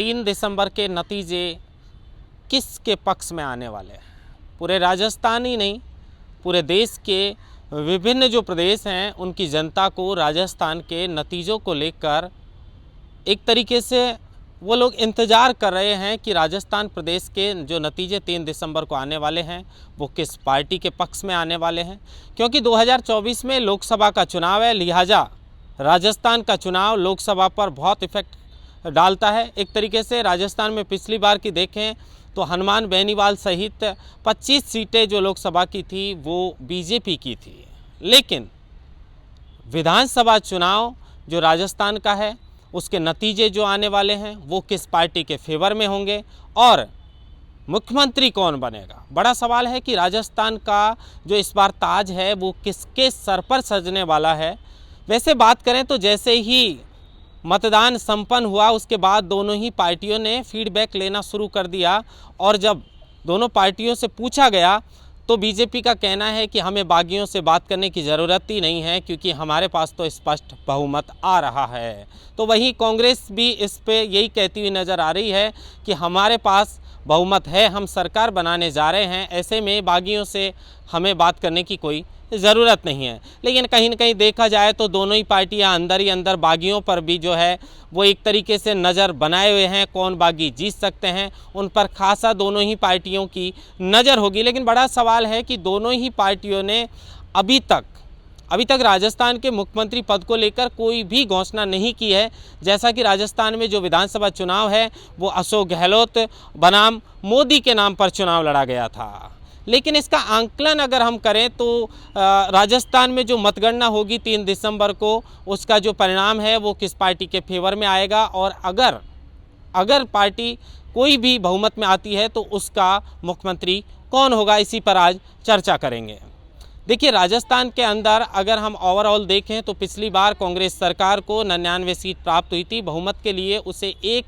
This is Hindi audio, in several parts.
3 दिसंबर के नतीजे किसके पक्ष में आने वाले हैं? पूरे राजस्थान ही नहीं, पूरे देश के विभिन्न जो प्रदेश हैं उनकी जनता को राजस्थान के नतीजों को लेकर एक तरीके से वो लोग इंतज़ार कर रहे हैं कि राजस्थान प्रदेश के जो नतीजे 3 दिसंबर को आने वाले हैं वो किस पार्टी के पक्ष में आने वाले हैं। क्योंकि 2024 में लोकसभा का चुनाव है, लिहाजा राजस्थान का चुनाव लोकसभा पर बहुत इफेक्ट डालता है। एक तरीके से राजस्थान में पिछली बार की देखें तो हनुमान बेनीवाल सहित 25 सीटें जो लोकसभा की थी वो बीजेपी की थी, लेकिन विधानसभा चुनाव जो राजस्थान का है उसके नतीजे जो आने वाले हैं वो किस पार्टी के फेवर में होंगे और मुख्यमंत्री कौन बनेगा। बड़ा सवाल है कि राजस्थान का जो इस बार ताज है वो किसके सर पर सजने वाला है। वैसे बात करें तो जैसे ही मतदान संपन्न हुआ उसके बाद दोनों ही पार्टियों ने फीडबैक लेना शुरू कर दिया और जब दोनों पार्टियों से पूछा गया तो बीजेपी का कहना है कि हमें बागियों से बात करने की ज़रूरत ही नहीं है क्योंकि हमारे पास तो स्पष्ट बहुमत आ रहा है। तो वहीं कांग्रेस भी इस पे यही कहती हुई नज़र आ रही है कि हमारे पास बहुमत है, हम सरकार बनाने जा रहे हैं, ऐसे में बागियों से हमें बात करने की कोई ज़रूरत नहीं है। लेकिन कहीं न कहीं देखा जाए तो दोनों ही पार्टियां अंदर ही अंदर बागियों पर भी जो है वो एक तरीके से नज़र बनाए हुए हैं, कौन बागी जीत सकते हैं उन पर खासा दोनों ही पार्टियों की नज़र होगी। लेकिन बड़ा सवाल है कि दोनों ही पार्टियों ने अभी तक राजस्थान के मुख्यमंत्री पद को लेकर कोई भी घोषणा नहीं की है। जैसा कि राजस्थान में जो विधानसभा चुनाव है वो अशोक गहलोत बनाम मोदी के नाम पर चुनाव लड़ा गया था, लेकिन इसका आंकलन अगर हम करें तो राजस्थान में जो मतगणना होगी 3 दिसंबर को उसका जो परिणाम है वो किस पार्टी के फेवर में आएगा और अगर पार्टी कोई भी बहुमत में आती है तो उसका मुख्यमंत्री कौन होगा, इसी पर आज चर्चा करेंगे। देखिए, राजस्थान के अंदर अगर हम ओवरऑल देखें तो पिछली बार कांग्रेस सरकार को 99 सीट प्राप्त हुई थी। बहुमत के लिए उसे एक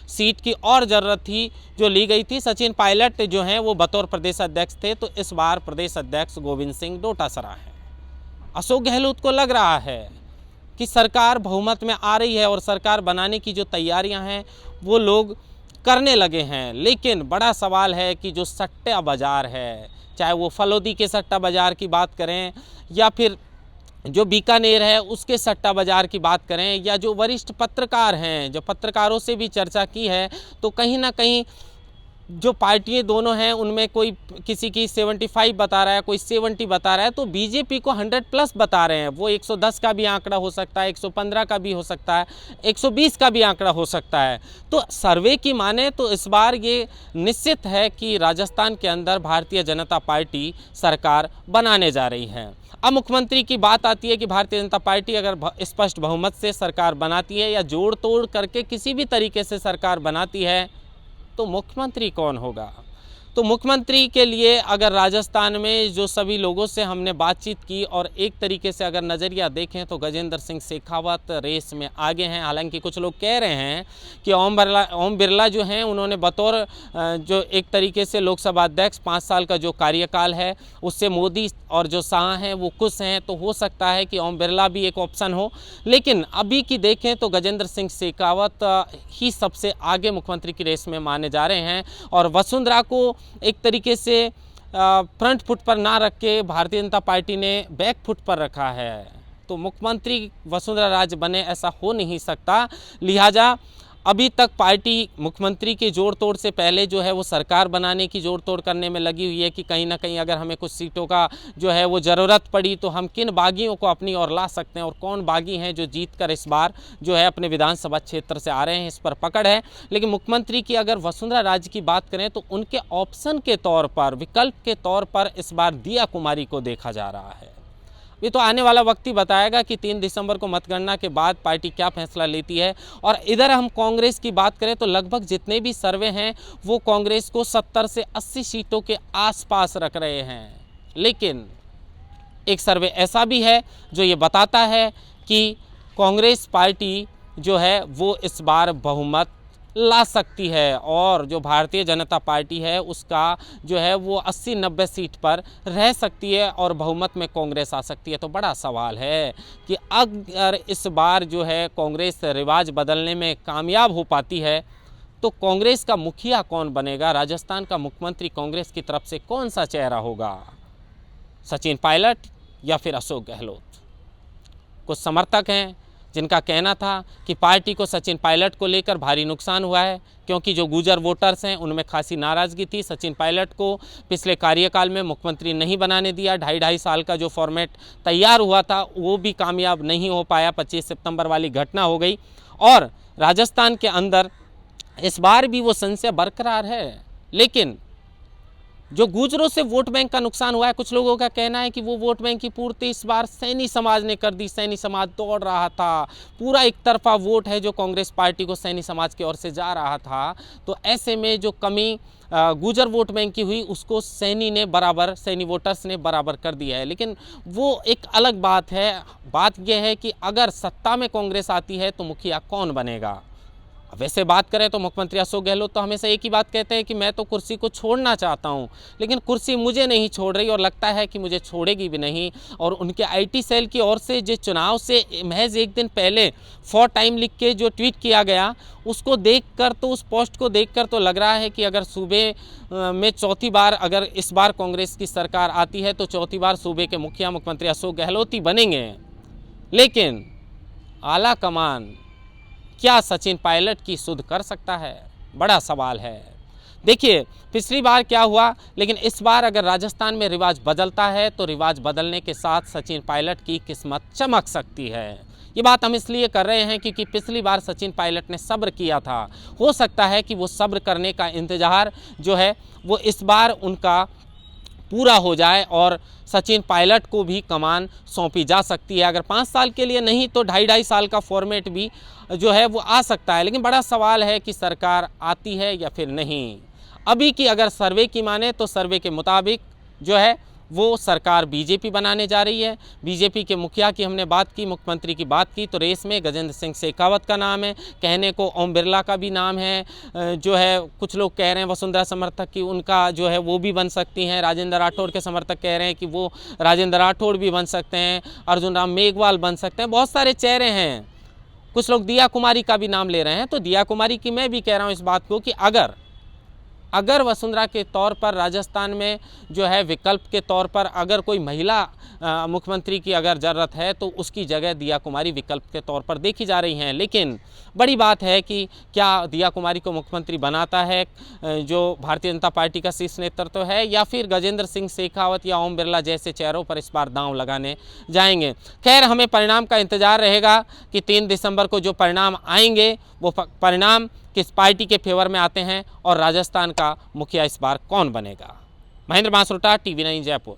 सीट की और ज़रूरत थी जो ली गई थी। सचिन पायलट जो हैं वो बतौर प्रदेश अध्यक्ष थे, तो इस बार प्रदेश अध्यक्ष गोविंद सिंह डोटासरा हैं। अशोक गहलोत को लग रहा है कि सरकार बहुमत में आ रही है और सरकार बनाने की जो तैयारियां हैं वो लोग करने लगे हैं। लेकिन बड़ा सवाल है कि जो सट्टा बाज़ार है, चाहे वो फलोदी के सट्टा बाज़ार की बात करें या फिर जो बीकानेर है उसके सट्टा बाज़ार की बात करें या जो वरिष्ठ पत्रकार हैं, जो पत्रकारों से भी चर्चा की है, तो कहीं ना कहीं जो पार्टियां दोनों हैं उनमें कोई किसी की 75 बता रहा है, कोई 70 बता रहा है, तो बीजेपी को 100+ बता रहे हैं। वो 110 का भी आंकड़ा हो सकता है, 115 का भी हो सकता है, 120 का भी आंकड़ा हो सकता है। तो सर्वे की माने तो इस बार ये निश्चित है कि राजस्थान के अंदर भारतीय जनता पार्टी सरकार बनाने जा रही है। अब मुख्यमंत्री की बात आती है कि भारतीय जनता पार्टी अगर स्पष्ट बहुमत से सरकार बनाती है या जोड़ तोड़ करके किसी भी तरीके से सरकार बनाती है तो मुख्यमंत्री कौन होगा। तो मुख्यमंत्री के लिए अगर राजस्थान में जो सभी लोगों से हमने बातचीत की और एक तरीके से अगर नज़रिया देखें तो गजेंद्र सिंह शेखावत रेस में आगे हैं। हालांकि कुछ लोग कह रहे हैं कि ओम बिरला जो हैं उन्होंने बतौर जो एक तरीके से लोकसभा अध्यक्ष 5 साल का जो कार्यकाल है उससे मोदी और जो शाह हैं वो खुश हैं, तो हो सकता है कि ओम बिरला भी एक ऑप्शन हो। लेकिन अभी की देखें तो गजेंद्र सिंह शेखावत ही सबसे आगे मुख्यमंत्री की रेस में माने जा रहे हैं और वसुंधरा को एक तरीके से फ्रंट फुट पर ना रख के भारतीय जनता पार्टी ने बैक फुट पर रखा है। तो मुख्यमंत्री वसुंधरा राजे बने ऐसा हो नहीं सकता। लिहाजा अभी तक पार्टी मुख्यमंत्री के जोड़ तोड़ से पहले जो है वो सरकार बनाने की जोड़ तोड़ करने में लगी हुई है कि कहीं ना कहीं अगर हमें कुछ सीटों का जो है वो ज़रूरत पड़ी तो हम किन बागियों को अपनी ओर ला सकते हैं और कौन बागी हैं जो जीत कर इस बार जो है अपने विधानसभा क्षेत्र से आ रहे हैं, इस पर पकड़ है। लेकिन मुख्यमंत्री की अगर वसुंधरा राजे की बात करें तो उनके ऑप्शन के तौर पर, विकल्प के तौर पर इस बार दिया कुमारी को देखा जा रहा है। ये तो आने वाला वक्त ही बताएगा कि 3 दिसंबर को मतगणना के बाद पार्टी क्या फैसला लेती है। और इधर हम कांग्रेस की बात करें तो लगभग जितने भी सर्वे हैं वो कांग्रेस को 70 से 80 सीटों के आसपास रख रहे हैं। लेकिन एक सर्वे ऐसा भी है जो ये बताता है कि कांग्रेस पार्टी जो है वो इस बार बहुमत ला सकती है और जो भारतीय जनता पार्टी है उसका जो है वो 80-90 सीट पर रह सकती है और बहुमत में कांग्रेस आ सकती है। तो बड़ा सवाल है कि अगर इस बार जो है कांग्रेस रिवाज बदलने में कामयाब हो पाती है तो कांग्रेस का मुखिया कौन बनेगा, राजस्थान का मुख्यमंत्री कांग्रेस की तरफ से कौन सा चेहरा होगा, सचिन पायलट या फिर अशोक गहलोत। कुछ समर्थक हैं जिनका कहना था कि पार्टी को सचिन पायलट को लेकर भारी नुकसान हुआ है, क्योंकि जो गुर्जर वोटर्स हैं उनमें खासी नाराज़गी थी। सचिन पायलट को पिछले कार्यकाल में मुख्यमंत्री नहीं बनाने दिया, ढाई साल का जो फॉर्मेट तैयार हुआ था वो भी कामयाब नहीं हो पाया। 25 सितंबर वाली घटना हो गई और राजस्थान के अंदर इस बार भी वो संशय बरकरार है। लेकिन जो गुर्जरों से वोट बैंक का नुकसान हुआ है, कुछ लोगों का कहना है कि वो वोट बैंक की पूर्ति इस बार सैनी समाज ने कर दी। सैनी समाज दौड़ रहा था, पूरा एक तरफा वोट है जो कांग्रेस पार्टी को सैनी समाज की ओर से जा रहा था। तो ऐसे में जो कमी गुर्जर वोट बैंक की हुई उसको सैनी वोटर्स ने बराबर कर दिया है। लेकिन वो एक अलग बात है। बात यह है कि अगर सत्ता में कांग्रेस आती है तो मुखिया कौन बनेगा। वैसे बात करें तो मुख्यमंत्री अशोक गहलोत तो हमेशा एक ही बात कहते हैं कि मैं तो कुर्सी को छोड़ना चाहता हूं, लेकिन कुर्सी मुझे नहीं छोड़ रही और लगता है कि मुझे छोड़ेगी भी नहीं। और उनके आईटी सेल की ओर से जो चुनाव से महज एक दिन पहले फॉर टाइम लिख के जो ट्वीट किया गया, उसको देखकर तो उस पोस्ट को देखकर तो लग रहा है कि अगर सूबे में चौथी बार अगर इस बार कांग्रेस की सरकार आती है तो चौथी बार सूबे के मुखिया मुख्यमंत्री अशोक गहलोत ही बनेंगे। लेकिन आला कमान क्या सचिन पायलट की सुध कर सकता है, बड़ा सवाल है। देखिए पिछली बार क्या हुआ, लेकिन इस बार अगर राजस्थान में रिवाज बदलता है तो रिवाज बदलने के साथ सचिन पायलट की किस्मत चमक सकती है। ये बात हम इसलिए कर रहे हैं क्योंकि पिछली बार सचिन पायलट ने सब्र किया था। हो सकता है कि वो सब्र करने का इंतजार जो है वो इस बार उनका पूरा हो जाए और सचिन पायलट को भी कमान सौंपी जा सकती है। अगर 5 साल के लिए नहीं तो ढाई साल का फॉर्मेट भी जो है वो आ सकता है। लेकिन बड़ा सवाल है कि सरकार आती है या फिर नहीं। अभी की अगर सर्वे की माने तो सर्वे के मुताबिक जो है वो सरकार बीजेपी बनाने जा रही है। बीजेपी के मुखिया की हमने बात की, मुख्यमंत्री की बात की, तो रेस में गजेंद्र सिंह शेखावत का नाम है, कहने को ओम बिरला का भी नाम है, जो है कुछ लोग कह रहे हैं वसुंधरा समर्थक की उनका जो है वो भी बन सकती हैं। राजेंद्र राठौड़ के समर्थक कह रहे हैं कि वो राजेंद्र राठौड़ भी बन सकते हैं, अर्जुन राम मेघवाल बन सकते हैं, बहुत सारे चेहरे हैं। कुछ लोग दिया कुमारी का भी नाम ले रहे हैं। तो दिया कुमारी की मैं भी कह रहा हूँ इस बात को कि अगर वसुंधरा के तौर पर राजस्थान में जो है विकल्प के तौर पर अगर कोई महिला मुख्यमंत्री की अगर ज़रूरत है तो उसकी जगह दिया कुमारी विकल्प के तौर पर देखी जा रही हैं। लेकिन बड़ी बात है कि क्या दिया कुमारी को मुख्यमंत्री बनाता है जो भारतीय जनता पार्टी का शीर्ष नेतृत्व है, या फिर गजेंद्र सिंह शेखावत या ओम बिरला जैसे चेहरों पर इस बार दांव लगाने जाएंगे। खैर हमें परिणाम का इंतजार रहेगा कि 3 दिसंबर को जो परिणाम आएंगे वो परिणाम किस पार्टी के फेवर में आते हैं और राजस्थान का मुखिया इस बार कौन बनेगा। महेंद्र बांसरोटा, TV9 जयपुर।